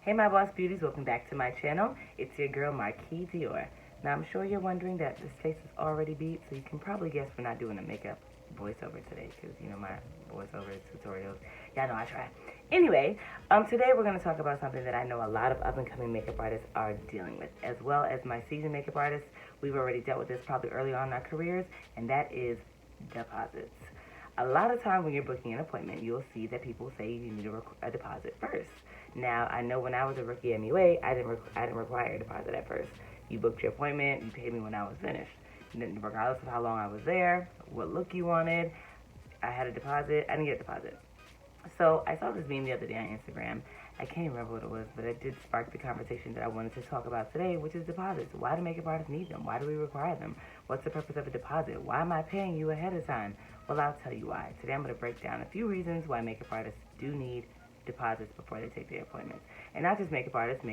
Hey my Boss Beauties, welcome back to my channel. It's your girl Marquis Dior. Now I'm sure you're wondering that this face is already beat, so you can probably guess we're not doing a makeup voiceover today, because you know my voiceover tutorials. Y'all know I try. Anyway, today we're going to talk about something that I know a lot of up-and-coming makeup artists are dealing with, as well as my seasoned makeup artists. We've already dealt with this probably early on in our careers, and that is deposits. A lot of time when you're booking an appointment, you'll see that people say you need a deposit first. Now, I know when I was a rookie MUA, I didn't require a deposit at first. You booked your appointment, you paid me when I was finished. And then regardless of how long I was there, what look you wanted, I had a deposit. I didn't get a deposit. So I saw this meme the other day on Instagram. I can't remember what it was, but it did spark the conversation that I wanted to talk about today, which is deposits. Why do makeup artists need them? Why do we require them? What's the purpose of a deposit? Why am I paying you ahead of time? Well, I'll tell you why. Today I'm going to break down a few reasons why makeup artists do need deposits before they take their appointments. And not just makeup artists,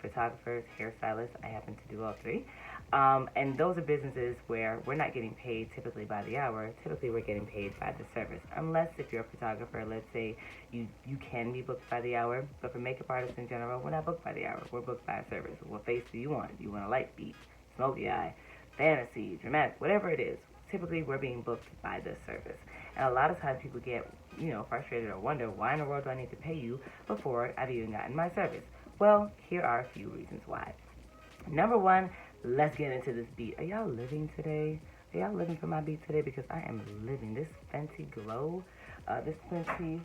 photographers, hairstylists. I happen to do all three. And those are businesses where we're not getting paid typically by the hour. Typically, we're getting paid by the service. Unless if you're a photographer, let's say you can be booked by the hour. But for makeup artists in general, we're not booked by the hour. We're booked by a service. What face do you want? Do you want a light beat, smoky eye, fantasy, dramatic, whatever it is? Typically, we're being booked by the service. And a lot of times people get, frustrated or wonder, why in the world do I need to pay you before I've even gotten my service? Well, here are a few reasons why. Number one, let's get into this beat. Are y'all living today? Are y'all living for my beat today? Because I am living. This Fenty Glow, this Fenty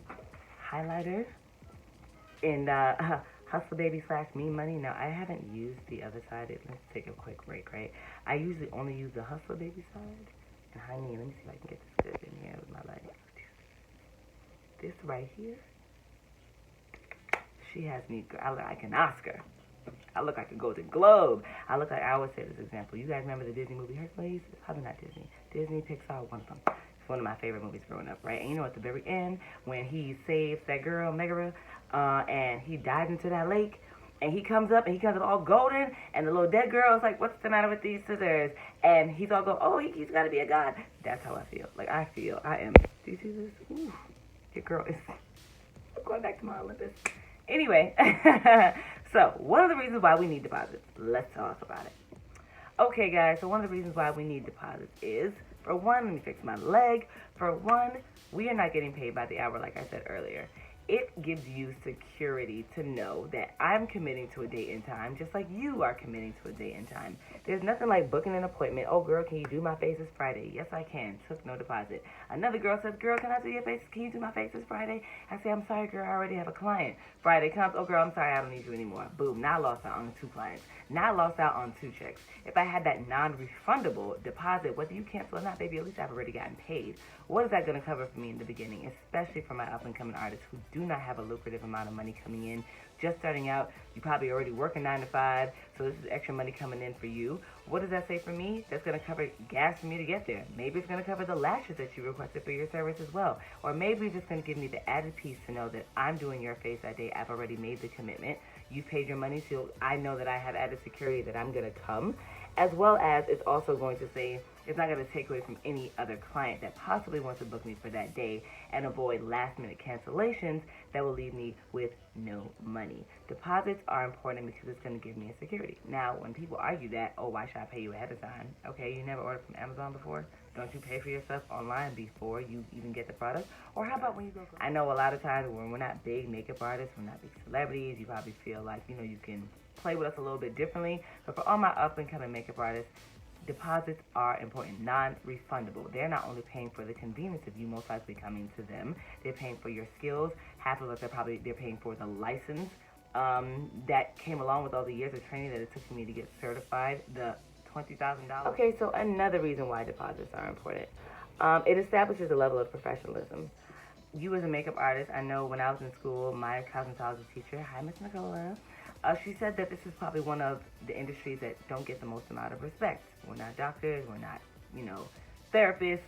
highlighter, and Hustle Baby / Me Money. Now, I haven't used the other side. Let's take a quick break, right? I usually only use the Hustle Baby side. And honey, let me see if I can get this good in here with my light. This right here, she has me, I look like an Oscar. I look like a Golden Globe. I always say this example. You guys remember the Disney movie Hercules? It's probably not Disney. Disney, Pixar, one of them. It's one of my favorite movies growing up, right? And you know at the very end, when he saves that girl, Megara, and he dives into that lake, and he comes up all golden, and the little dead girl is like, what's the matter with these scissors? And he's all go, oh, he's got to be a god. That's how I feel. Like, I am. Do you see this? Ooh, your girl is going back to my Olympus. Anyway, so one of the reasons why we need deposits. Let's talk about it. Okay, guys, so one of the reasons why we need deposits is, for one, let me fix my leg. For one, we are not getting paid by the hour, like I said earlier. It gives you security to know that I'm committing to a date and time, just like you are committing to a date and time. There's nothing like booking an appointment. Oh, girl, can you do my face this Friday? Yes, I can. Took no deposit. Another girl says, girl, can I do your face? Can you do my face this Friday? I say, I'm sorry, girl, I already have a client. Friday comes, oh, girl, I'm sorry, I don't need you anymore. Boom, now I lost out on 2 clients. Now I lost out on 2 checks. If I had that non-refundable deposit, whether you cancel or not, baby, at least I've already gotten paid. What is that going to cover for me in the beginning, especially for my up-and-coming artists who do not have a lucrative amount of money coming in? Just starting out, you probably already working 9 to 5, so this is extra money coming in for you. What does that say for me? That's going to cover gas for me to get there. Maybe it's going to cover the lashes that you requested for your service as well. Or maybe it's just going to give me the added piece to know that I'm doing your face that day. I've already made the commitment. You've paid your money, so I know that I have added security that I'm going to come. As well as it's also going to say it's not going to take away from any other client that possibly wants to book me for that day and avoid last-minute cancellations that will leave me with no money. Deposits are important because it's going to give me a security. Now, when people argue that, oh, why should I pay you ahead of time? Okay, you never ordered from Amazon before? Don't you pay for your stuff online before you even get the product? Or how about when you go I know a lot of times when we're not big makeup artists, we're not big celebrities, you probably feel like, you can play with us a little bit differently. But for all my up-and-coming makeup artists, deposits are important, non-refundable. They're not only paying for the convenience of you most likely coming to them, they're paying for your skills. Half of us they're paying for the license that came along with all the years of training that it took for me to get certified, the $20,000. Okay, so another reason why deposits are important. It establishes a level of professionalism. You as a makeup artist, I know when I was in school, my cosmetology teacher, hi Miss Nicola, she said that this is probably one of the industries that don't get the most amount of respect. We're not doctors, we're not, therapists,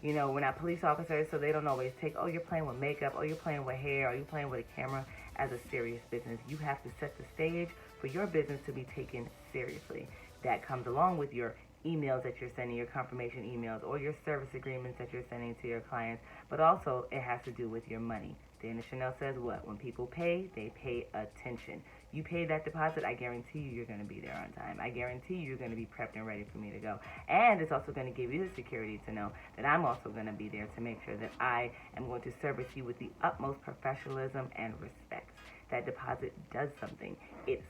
we're not police officers, so they don't always take, oh, you're playing with makeup, oh, you're playing with hair, or you're playing with a camera as a serious business. You have to set the stage for your business to be taken seriously. That comes along with your emails that you're sending, your confirmation emails, or your service agreements that you're sending to your clients, but also it has to do with your money. Dana Chanel says what? When people pay, they pay attention. You pay that deposit, I guarantee you you're going to be there on time. I guarantee you you're going to be prepped and ready for me to go. And it's also going to give you the security to know that I'm also going to be there to make sure that I am going to service you with the utmost professionalism and respect. That deposit does something. It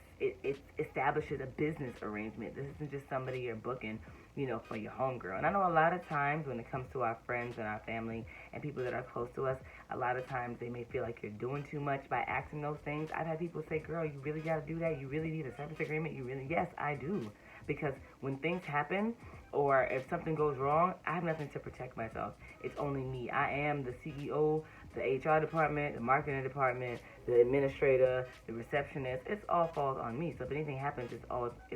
establishes a business arrangement. This isn't just somebody you're booking, for your homegirl. And I know a lot of times when it comes to our friends and our family and people that are close to us, a lot of times they may feel like you're doing too much by asking those things. I've had people say, girl, you really got to do that? You really need a service agreement? Yes, I do. Because when things happen or if something goes wrong, I have nothing to protect myself. It's only me. I am the CEO, the HR department, the marketing department, the administrator, the receptionist. It all falls on me. So if anything happens, it's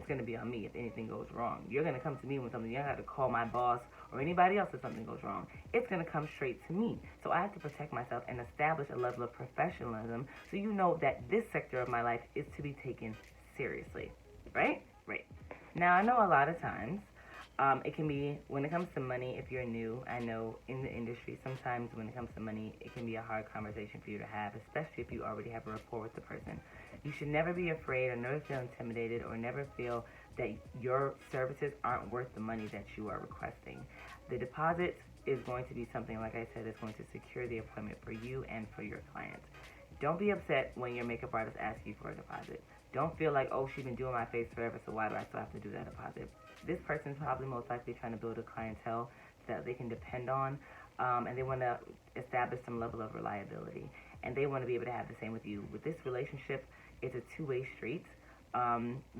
going to be on me if anything goes wrong. You're going to come to me when something, you don't have to call my boss or anybody else if something goes wrong. It's going to come straight to me. So I have to protect myself and establish a level of professionalism so you know that this sector of my life is to be taken seriously. Right? Right. Now, I know a lot of times it can be, when it comes to money, if you're new, I know in the industry, sometimes when it comes to money, it can be a hard conversation for you to have, especially if you already have a rapport with the person. You should never be afraid or never feel intimidated or never feel that your services aren't worth the money that you are requesting. The deposit is going to be something, like I said, that's going to secure the appointment for you and for your client. Don't be upset when your makeup artist asks you for a deposit. Don't feel like, oh, she's been doing my face forever, so why do I still have to do that deposit? This person's probably most likely trying to build a clientele that they can depend on, and they want to establish some level of reliability, and they want to be able to have the same with you. With this relationship, it's a two-way street.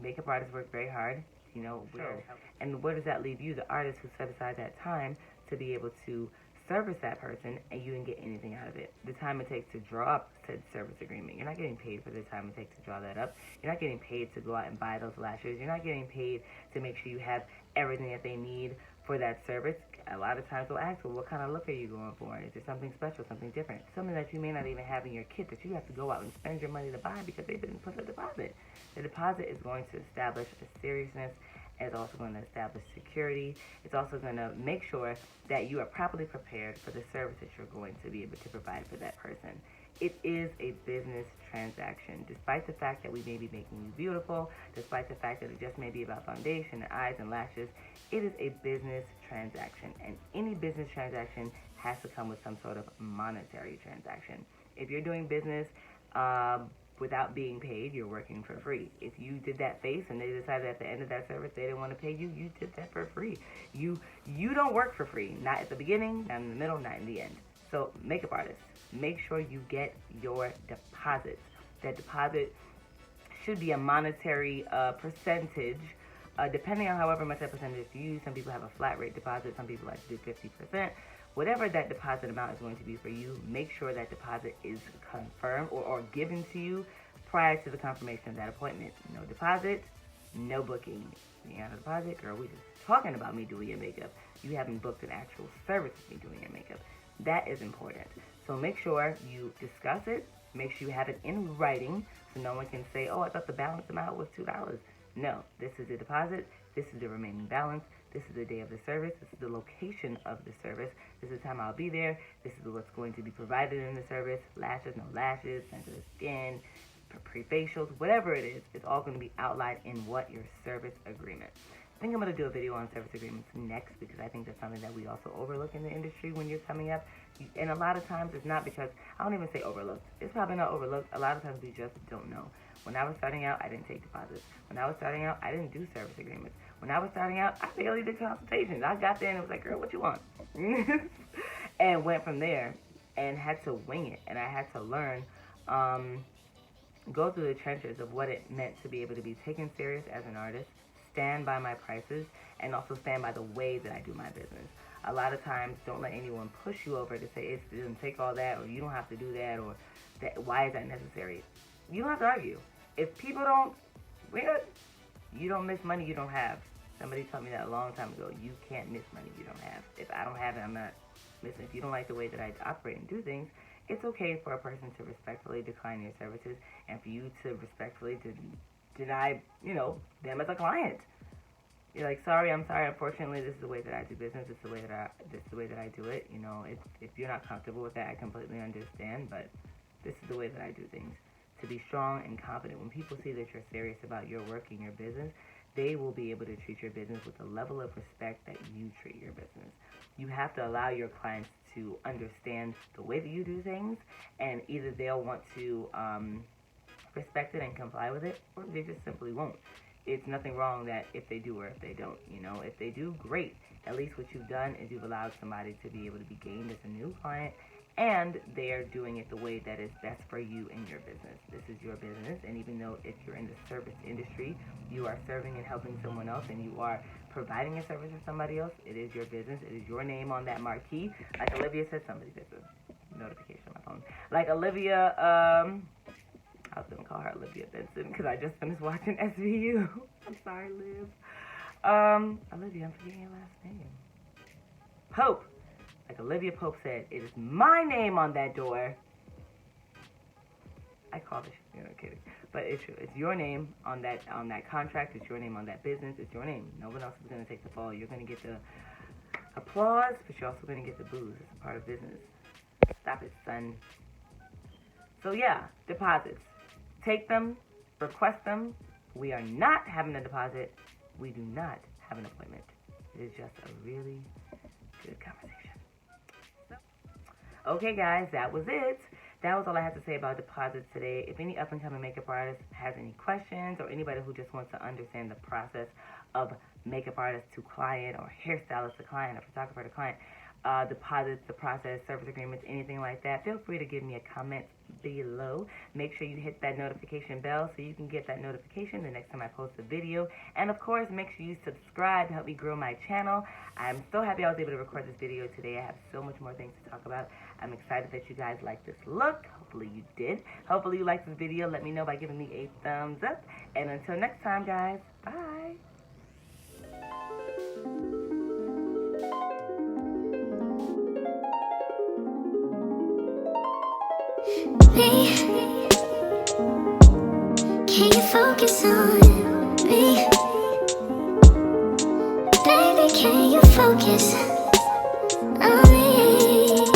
Makeup artists work very hard, Sure. And where does that leave you, the artist who set aside that time to be able to service that person, and you didn't get anything out of it. The time it takes to draw up said service agreement, you're not getting paid for the time it takes to draw that up. You're not getting paid to go out and buy those lashes. You're not getting paid to make sure you have everything that they need for that service. A lot of times they'll ask, well, what kind of look are you going for? Is there something special, something different, something that you may not even have in your kit that you have to go out and spend your money to buy because they didn't put a deposit. The deposit is going to establish a seriousness. It's also going to establish security. It's also going to make sure that you are properly prepared for the service that you're going to be able to provide for that person. It is a business transaction. Despite the fact that we may be making you beautiful, despite the fact that it just may be about foundation and eyes and lashes, it is a business transaction. And any business transaction has to come with some sort of monetary transaction. If you're doing business without being paid, you're working for free. If you did that face and they decided at the end of that service they didn't want to pay you, you did that for free. You don't work for free. Not at the beginning, not in the middle, not in the end. So makeup artists, make sure you get your deposits. That deposit should be a monetary percentage, depending on however much that percentage you use. Some people have a flat rate deposit. Some people like to do 50%. Whatever that deposit amount is going to be for you, make sure that deposit is confirmed or given to you prior to the confirmation of that appointment. No deposit, no booking. You got a deposit? Girl, we just talking about me doing your makeup. You haven't booked an actual service of me doing your makeup. That is important. So make sure you discuss it. Make sure you have it in writing so no one can say, oh, I thought the balance amount was $2. No, this is the deposit. This is the remaining balance. This is the day of the service. This is the location of the service. This is the time I'll be there. This is what's going to be provided in the service. Lashes, no lashes, sensitive skin, pre-facials, whatever it is. It's all going to be outlined in what your service agreement. I think I'm going to do a video on service agreements next because I think that's something that we also overlook in the industry when you're coming up. And a lot of times it's not because, I don't even say overlooked. It's probably not overlooked. A lot of times we just don't know. When I was starting out, I didn't take deposits. When I was starting out, I didn't do service agreements. When I was starting out, I barely did consultations. I got there and it was like, girl, what you want? And went from there and had to wing it. And I had to learn, go through the trenches of what it meant to be able to be taken serious as an artist, stand by my prices, and also stand by the way that I do my business. A lot of times, don't let anyone push you over to say it doesn't take all that, or you don't have to do that, or that, why is that necessary? You don't have to argue. If people don't, you don't miss money you don't have. Somebody told me that a long time ago. You can't miss money you don't have. If I don't have it, I'm not missing. If you don't like the way that I operate and do things, it's okay for a person to respectfully decline your services and for you to respectfully deny, them as a client. You're like, sorry, I'm sorry. Unfortunately, this is the way that I do business. This is the way that I do it. If you're not comfortable with that, I completely understand. But This is the way that I do things. To be strong and confident. When people see that you're serious about your work and your business, they will be able to treat your business with the level of respect that you treat your business. You have to allow your clients to understand the way that you do things, and either they'll want to respect it and comply with it, or they just simply won't. It's nothing wrong that if they do or if they don't. If they do, great. At least what you've done is you've allowed somebody to be able to be gained as a new client, and they're doing it the way that is best for you and your business. This is your business, and even though if you're in the service industry, you are serving and helping someone else, and you are providing a service for somebody else, it is your business. It is your name on that marquee. Like Olivia said, somebody gets a notification on my phone. Like Olivia, I was going to call her Olivia Benson because I just finished watching SVU. I'm sorry, Liv. Olivia, I'm forgetting your last name. Pope. Like Olivia Pope said, it is my name on that door. I call this, kidding. But it's true. It's your name on that contract. It's your name on that business. It's your name. No one else is going to take the fall. You're going to get the applause, but you're also going to get the booze. It's a part of business. Stop it, son. So yeah, deposits. Take them. Request them. We are not having a deposit. We do not have an appointment. It is just a really good conversation. Okay, guys, that was it. That was all I had to say about deposits today. If any up-and-coming makeup artist has any questions, or anybody who just wants to understand the process of makeup artist to client, or hairstylist to client, or photographer to client, deposits, the process, service agreements, anything like that, feel free to give me a comment below. Make sure you hit that notification bell so you can get that notification the next time I post a video. And of course, make sure you subscribe to help me grow my channel. I'm so happy I was able to record this video today. I have so much more things to talk about. I'm excited that you guys like this look. Hopefully you did. Hopefully you liked this video. Let me know by giving me a thumbs up. And until next time, guys, bye. Can you focus on me? Baby, can you focus on me?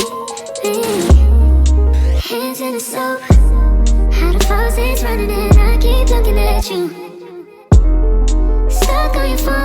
Hands in the soap, how the faucet's running and I keep looking at you. Stuck on your phone.